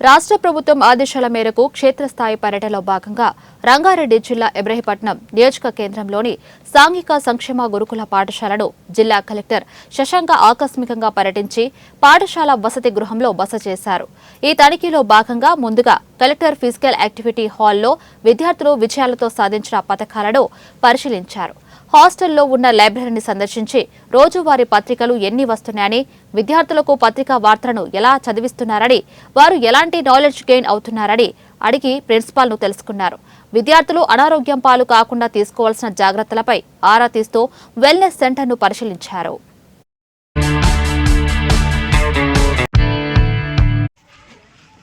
రాష్ట్ర ప్రభుత్వం ఆదేశాల మేరకు క్షేత్రస్థాయి పర్యటనలో భాగంగా రంగారెడ్డి జిల్లా ఇబ్రహీపట్నం నియోజక కేంద్రంలోని సాంఘిక సంక్షేమ గురుకుల పాఠశాలను జిల్లా కలెక్టర్ శశాంక ఆకస్మికంగా పర్యటించి పాఠశాల వసతి గృహంలో బస చేశారు. ఈ తనిఖీలో భాగంగా ముందుగా కలెక్టర్ ఫిజికల్ యాక్టివిటీ హాల్లో విద్యార్థులు విజయాలతో సాధించిన పథకాలను పరిశీలించారు. హాస్టల్లో ఉన్న లైబ్రరీని సందర్శించి రోజువారీ పత్రికలు ఎన్ని వస్తున్నాయని, విద్యార్థులకు పత్రికా వార్తలను ఎలా చదివిస్తున్నారని, వారు ఎలాంటి నాలెడ్జ్ గెయిన్ అవుతున్నారని అడిగి ప్రిన్సిపాల్ను తెలుసుకున్నారు. విద్యార్థులు అనారోగ్యం పాలు కాకుండా తీసుకోవాల్సిన జాగ్రత్తలపై ఆరా తీస్తూ వెల్నెస్ సెంటర్ను పరిశీలించారు.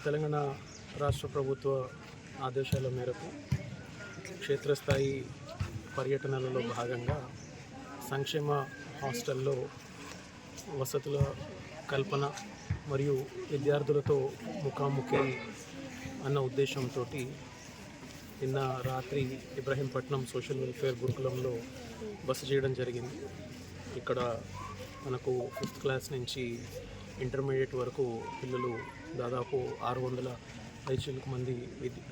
తెలంగాణ రాష్ట్ర ప్రభుత్వ ఆదేశాల మేరకు క్షేత్రస్థాయి పర్యటనలలో భాగంగా సంక్షేమ హాస్టల్లో వసతుల కల్పన మరియు విద్యార్థులతో ముఖాముఖి అన్న ఉద్దేశంతో నిన్న రాత్రి ఇబ్రహీంపట్నం సోషల్ వెల్ఫేర్ గురుకులంలో బస చేయడం జరిగింది. ఇక్కడ మనకు 5th క్లాస్ నుంచి ఇంటర్మీడియట్ వరకు పిల్లలు దాదాపు 600 మంది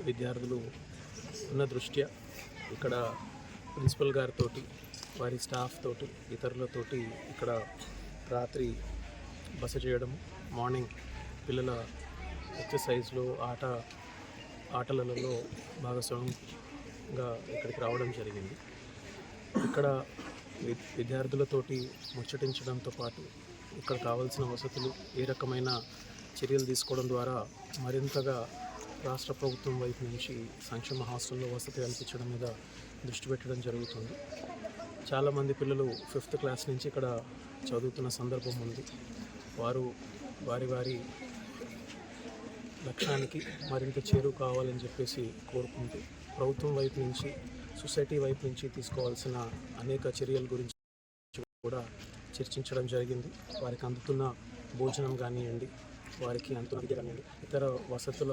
విద్యార్థులు ఉన్న దృష్ట్యా ఇక్కడ ప్రిన్సిపల్ గారితో, వారి స్టాఫ్ తోటి, ఇతరులతోటి ఇక్కడ రాత్రి బస చేయడం, మార్నింగ్ పిల్లల ఎక్సర్సైజ్లో ఆటలలో భాగస్వామ్యంగా ఇక్కడికి రావడం జరిగింది. ఇక్కడ విద్యార్థులతోటి ముచ్చటించడంతో పాటు ఇక్కడ కావాల్సిన వసతులు, ఏ రకమైన చర్యలు తీసుకోవడం ద్వారా మరింతగా రాష్ట్ర ప్రభుత్వం వైపు నుంచి సంక్షేమ హాస్టల్లో వసతి కల్పించడం మీద దృష్టి పెట్టడం జరుగుతుంది. చాలామంది పిల్లలు 5th క్లాస్ నుంచి ఇక్కడ చదువుతున్న సందర్భం ఉంది. వారు వారి లక్ష్యానికి మరింత చేరువ కావాలని చెప్పేసి కోరుకుంటూ ప్రభుత్వం వైపు నుంచి, సొసైటీ వైపు నుంచి తీసుకోవాల్సిన అనేక చర్యల గురించి కూడా చర్చించడం జరిగింది. వారికి అందుతున్న భోజనం కానివ్వండి, వారికి అందుతున్న విద్య కానివ్వండి, ఇతర వసతుల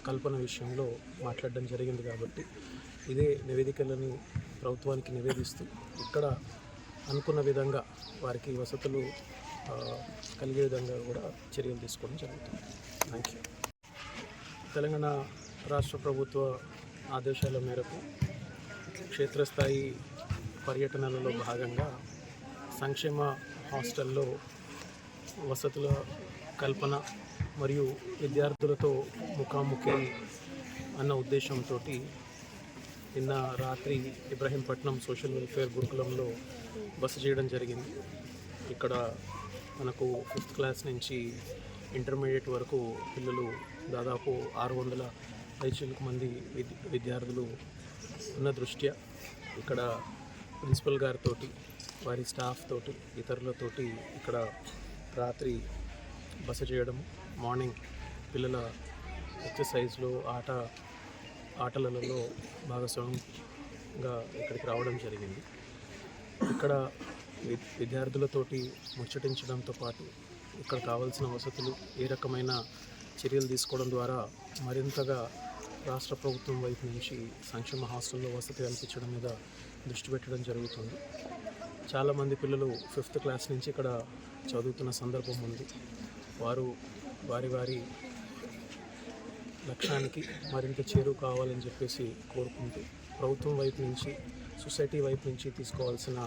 కల్పన విషయంలో మాట్లాడడం జరిగింది. కాబట్టి ఇదే నివేదికలని ప్రభుత్వానికి నివేదిస్తూ ఇక్కడ అనుకున్న విధంగా వారికి వసతులు కలిగే విధంగా కూడా చర్యలు తీసుకోవడం జరుగుతుంది. Thank you. తెలంగాణ రాష్ట్ర ప్రభుత్వ ఆదేశాల మేరకు క్షేత్రస్థాయి పర్యటనలలో భాగంగా సంక్షేమ హాస్టల్లో వసతుల కల్పన మరియు విద్యార్థులతో ముఖాముఖి అన్న ఉద్దేశంతో నిన్న రాత్రి ఇబ్రహీంపట్నం సోషల్ వెల్ఫేర్ గురుకులంలో బస చేయడం జరిగింది. ఇక్కడ మనకు 5th క్లాస్ నుంచి ఇంటర్మీడియట్ వరకు పిల్లలు దాదాపు 600 మంది విద్యార్థులు ఉన్న దృష్ట్యా ఇక్కడ ప్రిన్సిపల్ గారితో, వారి స్టాఫ్ తోటి, ఇతరులతోటి ఇక్కడ రాత్రి బస చేయడం, మార్నింగ్ పిల్లల ఎక్సర్సైజ్లో ఆటలలో భాగస్వామ్యంగా ఇక్కడికి రావడం జరిగింది. ఇక్కడ విద్యార్థులతోటి ముచ్చటించడంతో పాటు ఇక్కడ కావాల్సిన వసతులు, ఏ రకమైన చర్యలు తీసుకోవడం ద్వారా మరింతగా రాష్ట్ర ప్రభుత్వం వైపు నుంచి సంక్షేమ హాస్టల్లో వసతి కల్పించడం మీద దృష్టి పెట్టడం జరుగుతుంది. చాలామంది పిల్లలు 5th క్లాస్ నుంచి ఇక్కడ చదువుతున్న సందర్భం ఉంది. వారు వారి లక్ష్యానికి మరింత చేరువ కావాలని చెప్పేసి కోరుకుంటూ ప్రభుత్వం వైపు నుంచి, సొసైటీ వైపు నుంచి తీసుకోవాల్సిన